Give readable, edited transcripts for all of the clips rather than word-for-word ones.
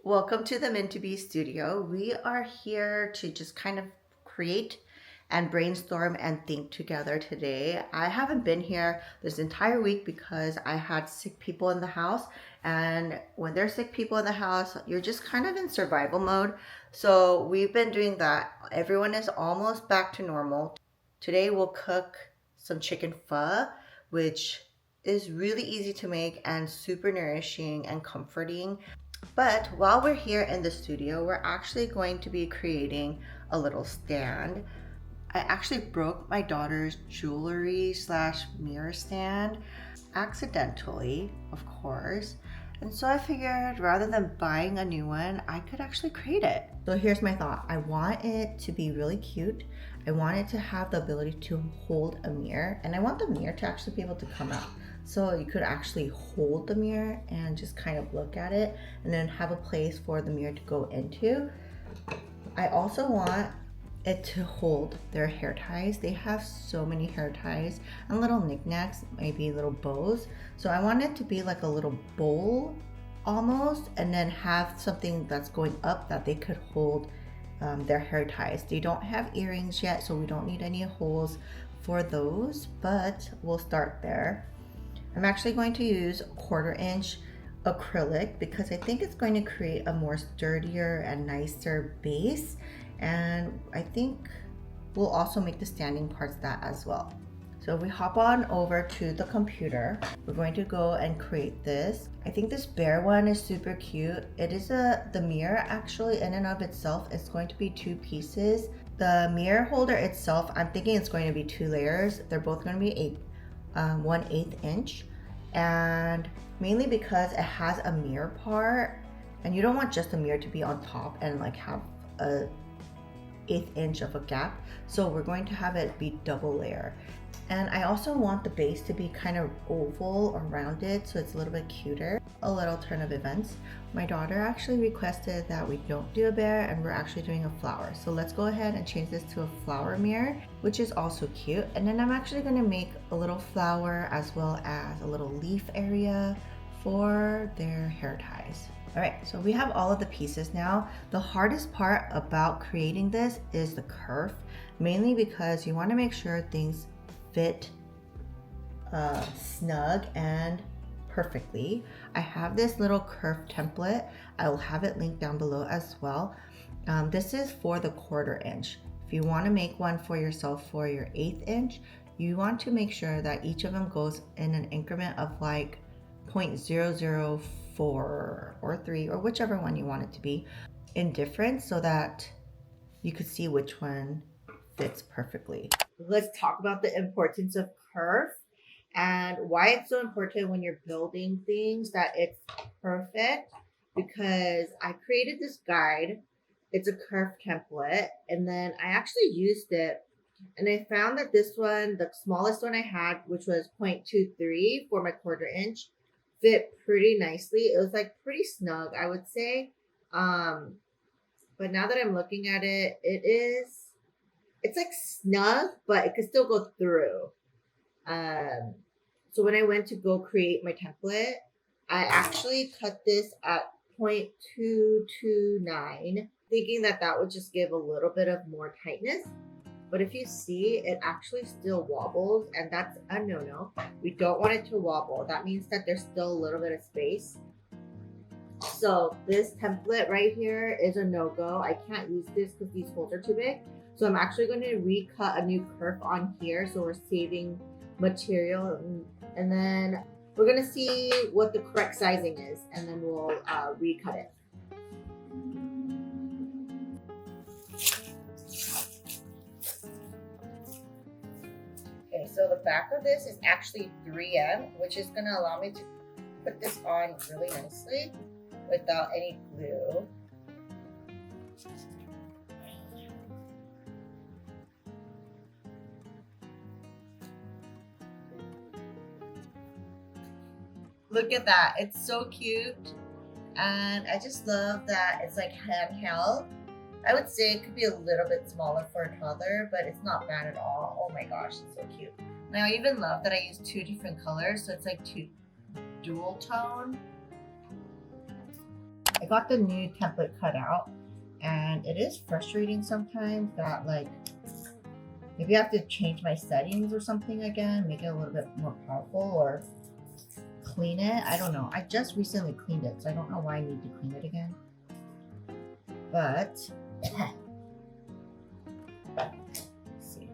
Welcome to the Meant to Be studio. We are here to just kind of create and brainstorm and think together today. I haven't been here this entire week because I had sick people in the house. And when there's sick people in the house, you're just kind of in survival mode. So we've been doing that. Everyone is almost back to normal. Today we'll cook some chicken pho, which is really easy to make and super nourishing and comforting. But while we're here in the studio, we're actually going to be creating a little stand. I actually broke my daughter's jewelry slash mirror stand accidentally, of course. And so I figured rather than buying a new one, I could actually create it. So here's my thought. I want it to be really cute. I want it to have the ability to hold a mirror, and I want the mirror to actually be able to come out. So you could actually hold the mirror and just kind of look at it and then have a place for the mirror to go into. I also want it to hold their hair ties. They have so many hair ties and little knickknacks, maybe little bows. So I want it to be like a little bowl almost, and then have something that's going up that they could hold their hair ties. They don't have earrings yet, so we don't need any holes for those, but we'll start there. I'm actually going to use 1/4 inch acrylic because I think it's going to create a more sturdier and nicer base, and I think we'll also make the standing parts that as well. So if we hop on over to the computer, we're going to go and create this. I think this bear one is super cute. It is the mirror actually in and of itself is going to be 2 pieces. The mirror holder itself, I'm thinking it's going to be 2 layers. They're both going to be 1/8 inch, and mainly because it has a mirror part, and you don't want just a mirror to be on top and like have a 1/8 inch of a gap. So we're going to have it be double layer. And I also want the base to be kind of oval or rounded, so it's a little bit cuter. A little turn of events. My daughter actually requested that we don't do a bear and we're actually doing a flower. So let's go ahead and change this to a flower mirror, which is also cute. And then I'm actually going to make a little flower as well as a little leaf area for their hair ties. All right, so we have all of the pieces now. The hardest part about creating this is the kerf, mainly because you want to make sure things fit snug and perfectly. I have this little kerf template. I will have it linked down below as well. This is for the 1/4 inch. If you want to make one for yourself for your 1/8 inch, you want to make sure that each of them goes in an increment of like 0.004 or 3 or whichever one you want it to be in difference, so that you could see which one fits perfectly. Let's talk about the importance of kerf and why it's so important when you're building things that it's perfect. Because I created this guide. It's a kerf template, and then I actually used it, and I found that this one, the smallest one I had, which was 0.23 for my 1/4 inch, fit pretty nicely. It was like pretty snug, I would say. But now that I'm looking at it, it's like snug, but it could still go through. So when I went to go create my template, I actually cut this at 0.229, thinking that that would just give a little bit of more tightness. But if you see, it actually still wobbles, and that's a no-no. We don't want it to wobble. That means that there's still a little bit of space. So this template right here is a no-go. I can't use this because these holes are too big. So I'm actually going to recut a new kerf on here, so we're saving material, and then we're going to see what the correct sizing is, and then we'll recut it. Okay, so the back of this is actually 3M, which is going to allow me to put this on really nicely without any glue. Look at that, it's so cute. And I just love that it's like handheld. I would say it could be a little bit smaller for a toddler, but it's not bad at all. Oh my gosh, it's so cute. And I even love that I use 2 different colors, so it's like 2 dual tone. I got the new template cut out, and it is frustrating sometimes that like maybe I have to change my settings or something again, make it a little bit more powerful or clean it. I don't know. I just recently cleaned it, so I don't know why I need to clean it again. But let's see.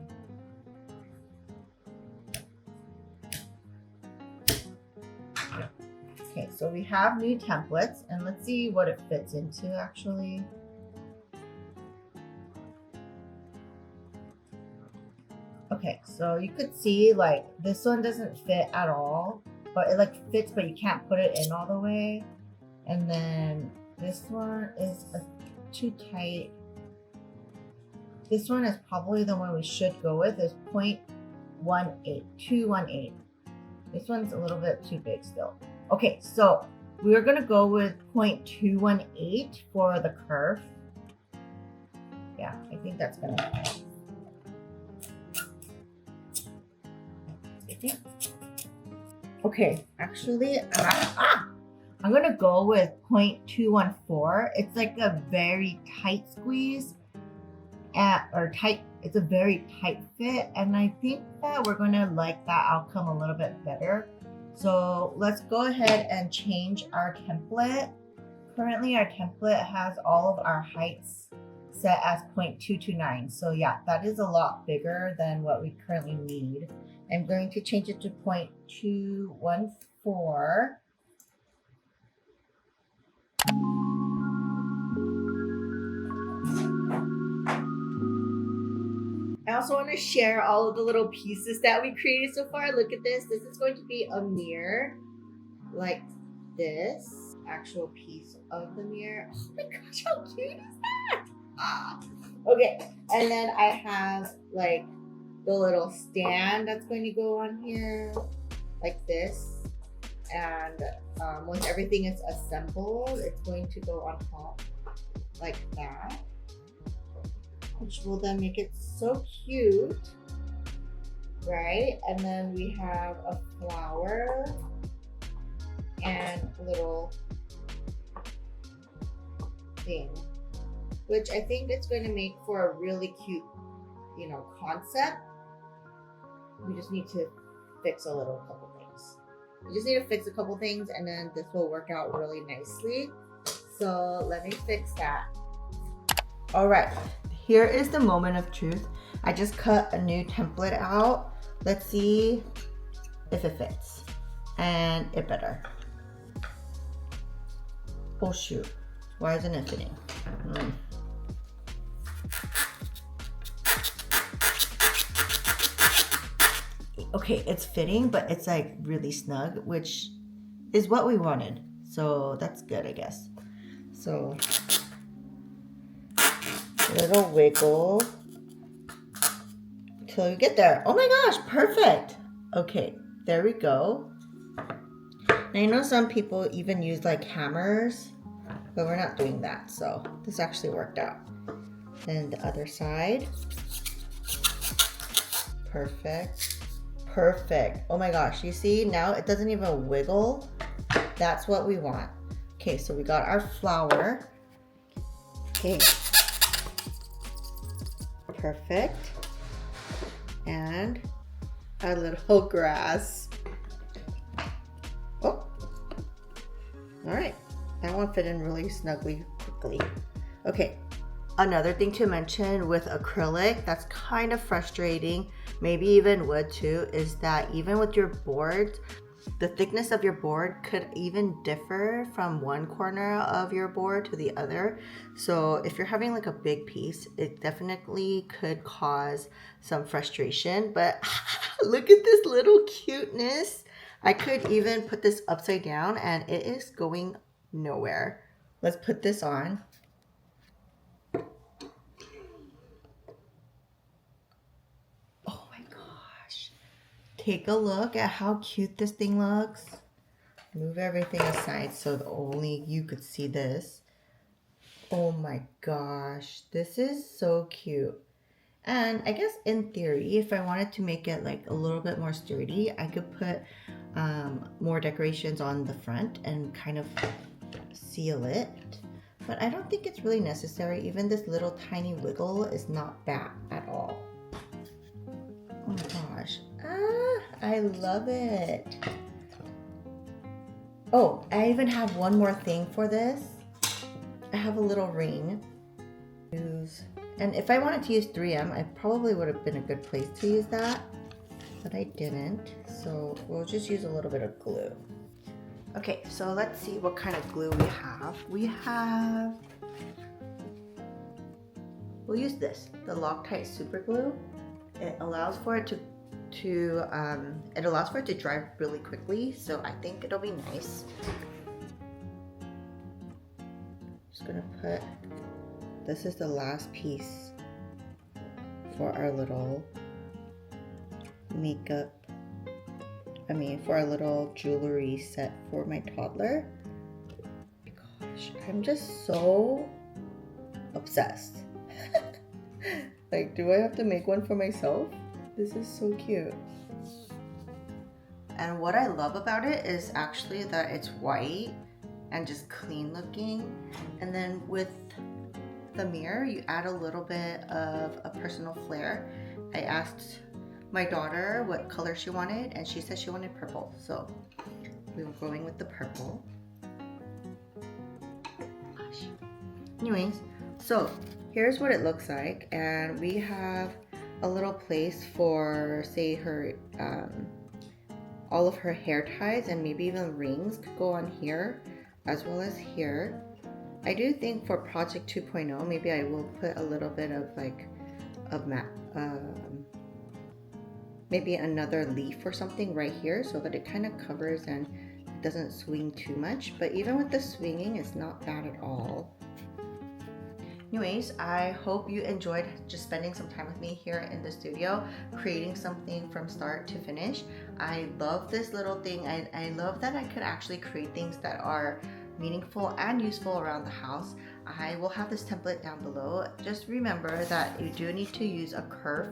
Okay, so we have new templates, and let's see what it fits into actually. Okay, so you could see like this one doesn't fit at all, but it like fits, but you can't put it in all the way. And then this one is too tight. This one is probably the one we should go with, is 0.218. This one's a little bit too big still. Okay, so we're gonna go with 0.218 for the Kerf. Yeah, I think that's gonna be fine. Okay, actually, I'm gonna go with 0.214. It's like a very tight squeeze, it's a very tight fit, and I think that we're gonna like that outcome a little bit better. So let's go ahead and change our template. Currently, our template has all of our heights set as 0.229. So yeah, that is a lot bigger than what we currently need. I'm going to change it to 0.214. I also want to share all of the little pieces that we created so far. Look at this. This is going to be a mirror like this. Actual piece of the mirror. Oh my gosh, how cute is that? Okay, and then I have like the little stand that's going to go on here like this. And once everything is assembled, it's going to go on top like that, which will then make it so cute, right? And then we have a flower and a little thing, which I think it's going to make for a really cute, concept. We just need to fix a couple things. We just need to fix a couple things, and then this will work out really nicely. So let me fix that. All right, here is the moment of truth. I just cut a new template out. Let's see if it fits, and it better. Oh shoot, why isn't it fitting? Okay, it's fitting, but it's like really snug, which is what we wanted. So that's good, I guess. So a little wiggle until you get there. Oh my gosh, perfect. Okay, there we go. And I know some people even use like hammers, but we're not doing that. So this actually worked out. Then the other side. Perfect. Perfect. Oh my gosh, you see now it doesn't even wiggle. That's what we want. Okay, so we got our flower. Okay. Perfect. And a little grass. Oh. All right. That one fit in really snugly quickly. Okay. Another thing to mention with acrylic that's kind of frustrating, maybe even wood too, is that even with your boards, the thickness of your board could even differ from one corner of your board to the other. So if you're having like a big piece, it definitely could cause some frustration. But look at this little cuteness. I could even put this upside down and it is going nowhere. Let's put this on. Take a look at how cute this thing looks. Move everything aside so that only you could see this. Oh my gosh, this is so cute. And I guess in theory, if I wanted to make it like a little bit more sturdy, I could put more decorations on the front and kind of seal it. But I don't think it's really necessary. Even this little tiny wiggle is not bad at all. Oh my gosh. I love it. Oh, I even have one more thing for this. I have a little ring. And if I wanted to use 3M, I probably would have been a good place to use that. But I didn't. So we'll just use a little bit of glue. Okay, so let's see what kind of glue we have. We'll use this, the Loctite Super Glue. It allows for it to dry really quickly, so I think it'll be nice. Just gonna put, this is the last piece for our little for our little jewelry set for my toddler. Gosh, I'm just so obsessed. Like, do I have to make one for myself? This is so cute. And what I love about it is actually that it's white and just clean looking. And then with the mirror, you add a little bit of a personal flair. I asked my daughter what color she wanted, and she said she wanted purple. So we were going with the purple. Gosh. Anyways, so here's what it looks like, and we have a little place for, say, her all of her hair ties, and maybe even rings could go on here as well as here. I do think for project 2.0 maybe I will put a little bit of maybe another leaf or something right here so that it kind of covers and it doesn't swing too much. But even with the swinging, it's not bad at all. Anyways, I hope you enjoyed just spending some time with me here in the studio, creating something from start to finish. I love this little thing. I love that I could actually create things that are meaningful and useful around the house. I will have this template down below. Just remember that you do need to use a kerf.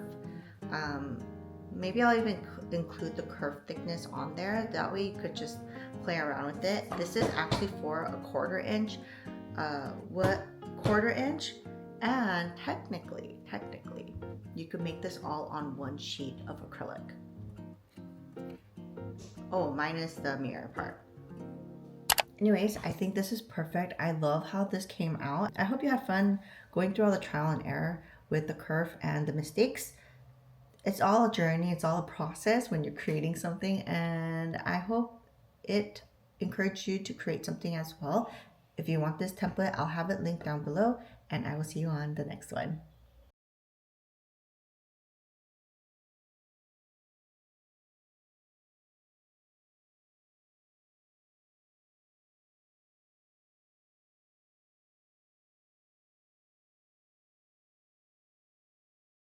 Maybe I'll even include the kerf thickness on there. That way you could just play around with it. This is actually for a 1/4 inch. 1/4 inch, and technically you could make this all on one sheet of acrylic. Oh, minus the mirror part. Anyways, I think this is perfect. I love how this came out. I hope you had fun going through all the trial and error with the kerf and the mistakes. It's all a journey, it's all a process when you're creating something, and I hope it encouraged you to create something as well. If you want this template, I'll have it linked down below, and I will see you on the next one.